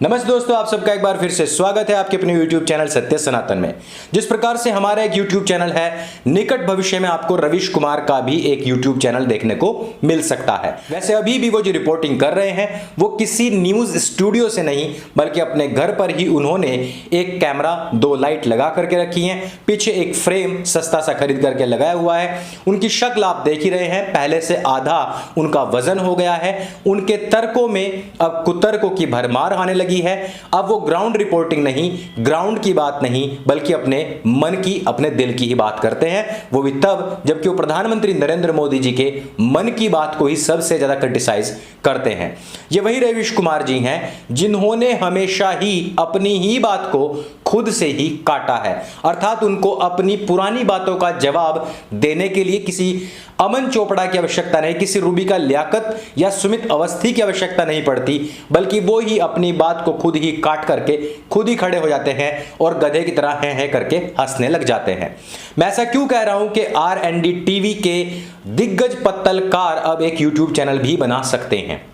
नमस्ते दोस्तों, आप सबका एक बार फिर से स्वागत है आपके अपने YouTube चैनल सत्य सनातन में। जिस प्रकार से हमारा एक YouTube चैनल है, निकट भविष्य में आपको रवीश कुमार का भी एक YouTube चैनल देखने को मिल सकता है। वैसे अभी भी वो जो रिपोर्टिंग कर रहे हैं वो किसी न्यूज स्टूडियो से नहीं बल्कि अपने घर पर ही उन्होंने एक कैमरा, 2 लाइट लगा करके रखी हैं, पीछे एक फ्रेम सस्ता सा खरीद करके लगाया हुआ है। उनकी शक्ल आप देख ही रहे हैं, पहले से आधा उनका वजन हो गया है। उनके तर्कों में अब कुतर्कों की भरमार आने लगी है। अब वो ग्राउंड रिपोर्टिंग नहीं, ग्राउंड की बात नहीं, बल्कि अपने मन की, अपने दिल की ही बात करते हैं। वो भी तब जबकि वो प्रधानमंत्री नरेंद्र मोदी जी के मन की बात को ही सबसे ज्यादा क्रिटिसाइज करते हैं। ये वही रवीश कुमार जी हैं जिन्होंने हमेशा ही अपनी ही बात को खुद से ही काटा है, अर्थात उनको अपनी पुरानी बातों का जवाब देने के लिए किसी अमन चोपड़ा की आवश्यकता नहीं, किसी रूबिका लियाकत या सुमित अवस्थी की आवश्यकता नहीं पड़ती, बल्कि वो ही अपनी बात को खुद ही काट करके खुद ही खड़े हो जाते हैं और गधे की तरह हैं करके हंसने लग जाते हैं। मैं ऐसा क्यों कह रहा हूं कि RND टीवी के दिग्गज पत्तलकार अब एक YouTube चैनल भी बना सकते हैं?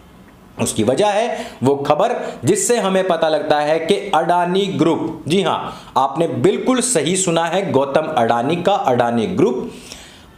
उसकी वजह है वो खबर जिससे हमें पता लगता है कि अडानी ग्रुप, जी हां, आपने बिल्कुल सही सुना है, गौतम अडानी का अडानी ग्रुप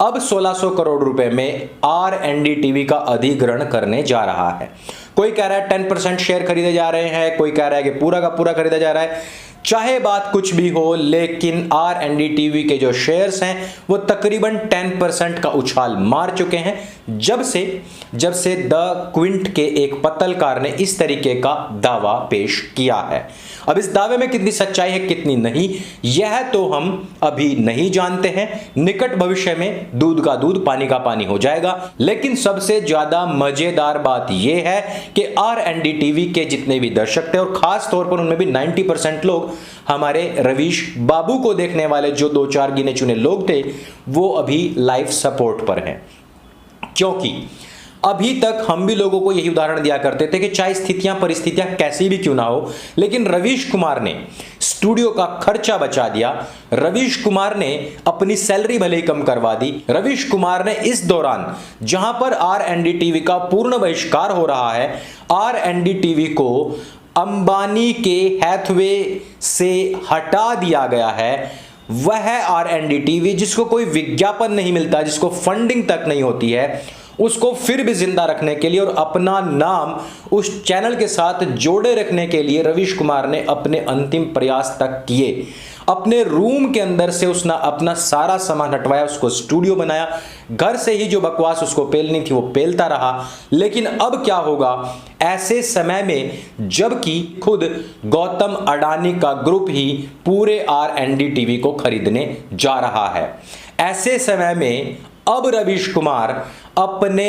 अब 1600 करोड़ रुपए में RND टीवी का अधिग्रहण करने जा रहा है। कोई कह रहा है 10% शेयर खरीदे जा रहे हैं, कोई कह रहा है कि पूरा का पूरा खरीदा जा रहा है। चाहे बात कुछ भी हो, लेकिन RND टीवी के जो शेयर्स हैं वो तकरीबन 10% का उछाल मार चुके हैं जब से द क्विंट के एक पत्रकार ने इस तरीके का दावा पेश किया है। अब इस दावे में कितनी सच्चाई है कितनी नहीं, यह तो हम अभी नहीं जानते हैं। निकट भविष्य में दूध का दूध पानी का पानी हो जाएगा। लेकिन सबसे ज्यादा मजेदार बात यह है कि RND टीवी के जितने भी दर्शक थे, और खास तौर पर उनमें भी 90% लोग हमारे रवीश बाबू को देखने वाले जो 2-4 गिने चुने लोग थे, वो अभी लाइव सपोर्ट पर हैं। क्योंकि अभी तक हम भी लोगों को यही उदाहरण दिया करते थे कि चाहे स्थितियां परिस्थितियां कैसी भी क्यों ना हो, लेकिन रवीश कुमार ने स्टूडियो का खर्चा बचा दिया। रवीश कुमार ने अपनी सैलरी भले ही कम करवा दी। रवीश कुमार ने इस दौरान जहां पर RND टीवी का पूर्ण बहिष्कार हो रहा है, RND टीवी को अंबानी के हैथवे से हटा दिया गया है। वह RND टीवी जिसको कोई विज्ञापन नहीं मिलता, जिसको फंडिंग तक नहीं होती है, उसको फिर भी जिंदा रखने के लिए और अपना नाम उस चैनल के साथ जोड़े रखने के लिए रवीश कुमार ने अपने अंतिम प्रयास तक किए। अपने रूम के अंदर से उसने अपना सारा सामान हटवाया, उसको स्टूडियो बनाया, घर से ही जो बकवास उसको पेलनी थी वो पेलता रहा। लेकिन अब क्या होगा ऐसे समय में जबकि खुद गौतम अडानी का ग्रुप ही पूरे RND टीवी को खरीदने जा रहा है, ऐसे समय में अब रवीश कुमार अपने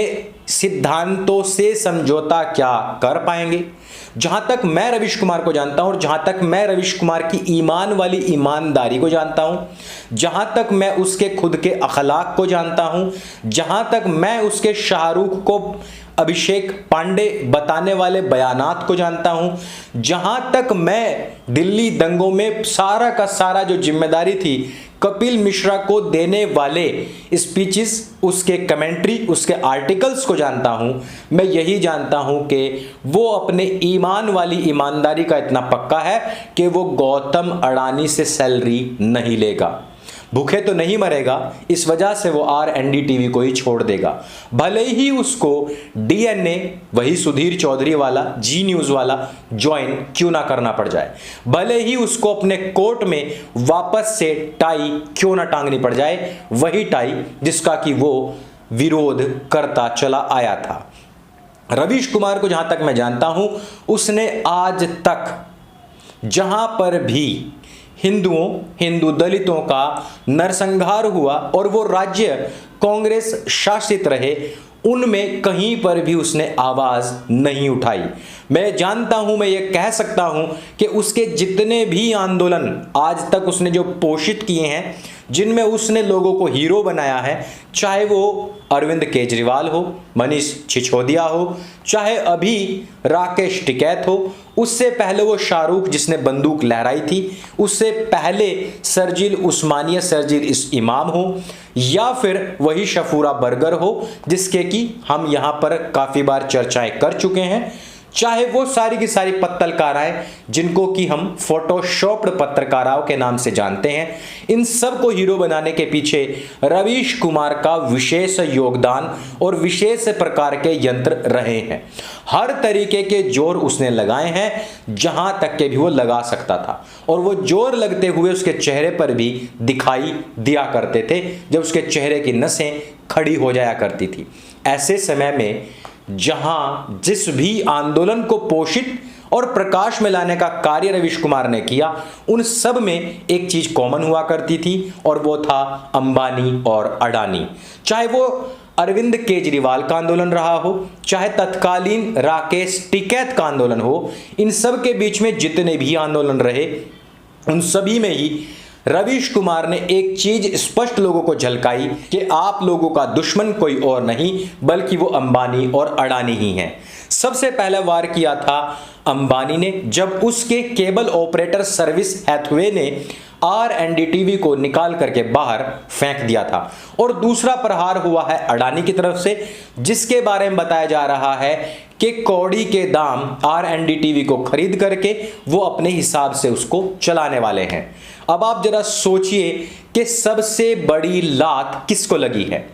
सिद्धांतों से समझौता क्या कर पाएंगे? जहां तक मैं रवीश कुमार को जानता हूं और जहां तक मैं रवीश कुमार की ईमान वाली ईमानदारी को जानता हूं, जहां तक मैं उसके खुद के अखलाक को जानता हूं, जहां तक मैं उसके शाहरुख को अभिषेक पांडे बताने वाले बयानात को जानता हूं, जहां तक मैं दिल्ली दंगों में सारा का सारा जो जिम्मेदारी थी कपिल मिश्रा को देने वाले स्पीचेस, उसके कमेंट्री, उसके आर्टिकल्स को जानता हूं, मैं यही जानता हूं कि वो अपने ईमान वाली ईमानदारी का इतना पक्का है कि वो गौतम अडानी से सैलरी नहीं लेगा। भूखे तो नहीं मरेगा, इस वजह से वो RND टीवी को ही छोड़ देगा। भले ही उसको DNA वही सुधीर चौधरी वाला, जी न्यूज वाला ज्वाइन क्यों ना करना पड़ जाए, भले ही उसको अपने कोर्ट में वापस से टाई क्यों ना टांगनी पड़ जाए, वही टाई जिसका कि वो विरोध करता चला आया था। रवीश कुमार को जहां तक मैं जानता हूं, उसने आज तक जहां पर भी हिंदू दलितों का नरसंहार हुआ और वो राज्य कांग्रेस शासित रहे, उनमें कहीं पर भी उसने आवाज नहीं उठाई। मैं जानता हूं, मैं ये कह सकता हूं कि उसके जितने भी आंदोलन आज तक उसने जो पोषित किए हैं, जिनमें उसने लोगों को हीरो बनाया है, चाहे वो अरविंद केजरीवाल हो, मनीष सिसोदिया हो, चाहे अभी राकेश टिकैत हो, उससे पहले वो शाहरुख जिसने बंदूक लहराई थी, उससे पहले शर्जील उस्मानिया, शर्जील इमाम हो, या फिर वही शफूरा बर्गर हो जिसके कि हम यहां पर काफी बार चर्चाएं कर चुके हैं। चाहे वो सारी की सारी पत्रकाराएं जिनको कि हम फोटोशॉप्ड पत्रकाराओं के नाम से जानते हैं, इन सब को हीरो बनाने के पीछे रवीश कुमार का विशेष योगदान और विशेष प्रकार के यंत्र रहे हैं। हर तरीके के जोर उसने लगाए हैं जहां तक के भी वो लगा सकता था, और वो जोर लगते हुए उसके चेहरे पर भी दिखाई दिया करते थे जब उसके चेहरे की नसें खड़ी हो जाया करती थी। ऐसे समय में जहां जिस भी आंदोलन को पोषित और प्रकाश में लाने का कार्य रवीश कुमार ने किया, उन सब में एक चीज कॉमन हुआ करती थी, और वो था अंबानी और अडानी। चाहे वो अरविंद केजरीवाल का आंदोलन रहा हो, चाहे तत्कालीन राकेश टिकैत का आंदोलन हो, इन सब के बीच में जितने भी आंदोलन रहे, उन सभी में ही रवीश कुमार ने एक चीज स्पष्ट लोगों को झलकाई कि आप लोगों का दुश्मन कोई और नहीं बल्कि वो अंबानी और अडानी ही हैं। सबसे पहले वार किया था अंबानी ने, जब उसके केबल ऑपरेटर सर्विस हैथवे ने RNDTV को निकाल करके बाहर फेंक दिया था, और दूसरा प्रहार हुआ है अडानी की तरफ से, जिसके बारे में बताया जा रहा है कि कौड़ी के दाम RNDTV को खरीद करके वो अपने हिसाब से उसको चलाने वाले हैं। अब आप जरा सोचिए कि सबसे बड़ी लात किसको लगी है।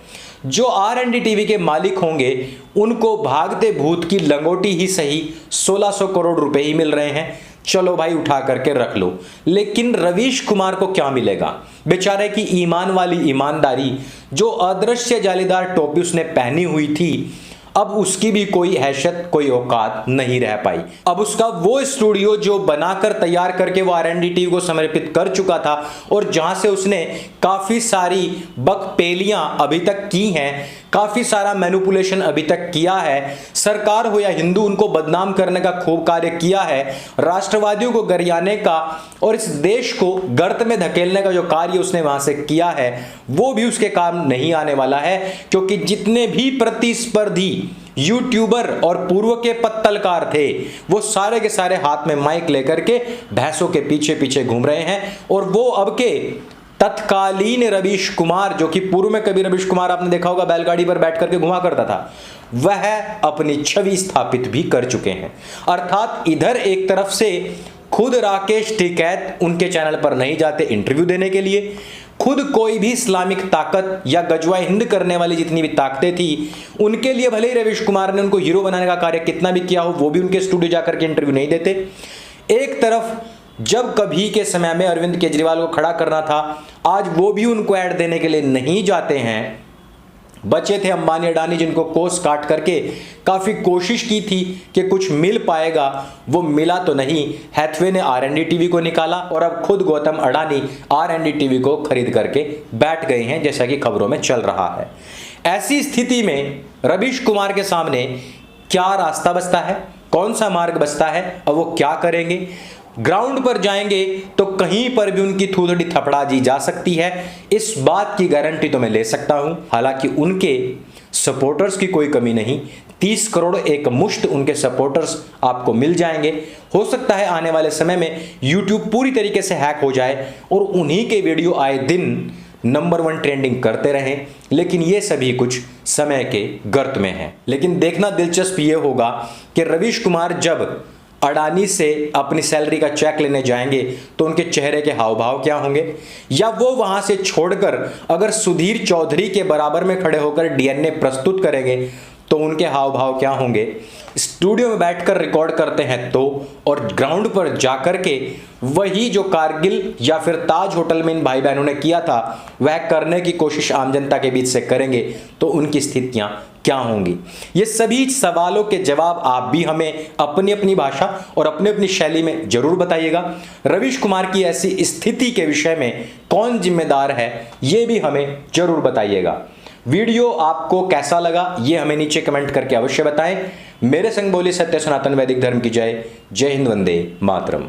जो RNDTV के मालिक होंगे उनको भागते भूत की लंगोटी ही सही 1600 करोड़ रुपए ही मिल रहे हैं, चलो भाई उठा करके रख लो। लेकिन रवीश कुमार को क्या मिलेगा? बेचारे की ईमान वाली ईमानदारी, जो अदृश्य जालीदार टोपी उसने पहनी हुई थी, अब उसकी भी कोई हैसियत, कोई औकात नहीं रह पाई। अब उसका वो स्टूडियो जो बनाकर तैयार करके वो RNDTV को समर्पित कर चुका था, और जहां से उसने काफी सारी बकपेलियां अभी तक की हैं, काफी सारा मैनिपुलेशन अभी तक किया है, सरकार हो या हिंदू उनको बदनाम करने का खूब कार्य किया है, राष्ट्रवादियों को गरियाने का और इस देश को गर्त में धकेलने का जो कार्य उसने वहां से किया है, वो भी उसके काम नहीं आने वाला है। क्योंकि जितने भी प्रतिस्पर्धी यूट्यूबर और पूर्व के पत्रकार थे, वो सारे के सारे हाथ में माइक लेकर के भैंसों के पीछे पीछे घूम रहे हैं, और वो अब के तत्कालीन रवीश कुमार, जो कि पूर्व में कभी रवीश कुमार आपने देखा होगा बैलगाड़ी पर बैठ करके घुमा करता था, वह अपनी छवि स्थापित भी कर चुके हैं। अर्थात इधर एक तरफ से खुद राकेश टिकैत उनके चैनल पर नहीं जाते इंटरव्यू देने के लिए, खुद कोई भी इस्लामिक ताकत या गजवा हिंद करने वाली जितनी भी ताकतें थी, उनके लिए भले ही रवीश कुमार ने उनको हीरो बनाने का कार्य कितना भी किया हो, वो भी उनके स्टूडियो जाकर के इंटरव्यू नहीं देते। एक तरफ जब कभी के समय में अरविंद केजरीवाल को खड़ा करना था, आज वो भी उनको ऐड देने के लिए नहीं जाते हैं। बचे थे अंबानी अडानी, जिनको कोस काट करके काफी कोशिश की थी कि कुछ मिल पाएगा, वो मिला तो नहीं। हैथवे ने RNDTV को निकाला, और अब खुद गौतम अडानी RNDTV को खरीद करके बैठ गए हैं, जैसा कि खबरों में चल रहा है। ऐसी स्थिति में रवीश कुमार के सामने क्या रास्ता बचता है, कौन सा मार्ग बचता है, अब वो क्या करेंगे? ग्राउंड पर जाएंगे तो कहीं पर भी उनकी थूथड़ी थपड़ा दी जा सकती है, इस बात की गारंटी तो मैं ले सकता हूं। हालांकि उनके सपोर्टर्स की कोई कमी नहीं, 30 करोड़ एक मुश्त उनके सपोर्टर्स आपको मिल जाएंगे। हो सकता है आने वाले समय में YouTube पूरी तरीके से हैक हो जाए और उन्हीं के वीडियो आए दिन नंबर 1 ट्रेंडिंग करते रहें, लेकिन ये सभी कुछ समय के गर्त में है। लेकिन देखना दिलचस्प ये होगा कि रवीश कुमार जब अडानी से अपनी सैलरी का चेक लेने जाएंगे तो उनके चेहरे के हाव भाव क्या होंगे, या वो वहां से छोड़कर अगर सुधीर चौधरी के बराबर में खड़े होकर DNA प्रस्तुत करेंगे तो उनके हाव भाव क्या होंगे। स्टूडियो में बैठकर रिकॉर्ड करते हैं तो, और ग्राउंड पर जाकर के वही जो कारगिल या फिर ताज होटल में इन भाई बहनों ने किया था वह करने की कोशिश आम जनता के बीच से करेंगे तो उनकी स्थितियां क्या होंगी। ये सभी सवालों के जवाब आप भी हमें अपनी अपनी भाषा और अपनी अपनी शैली में जरूर बताइएगा। रवीश कुमार की ऐसी स्थिति के विषय में कौन जिम्मेदार है ये भी हमें जरूर बताइएगा। वीडियो आपको कैसा लगा ये हमें नीचे कमेंट करके अवश्य बताएं। मेरे संग बोली सत्य सनातन वैदिक धर्म की जय। जय हिंद, वंदे मातरम।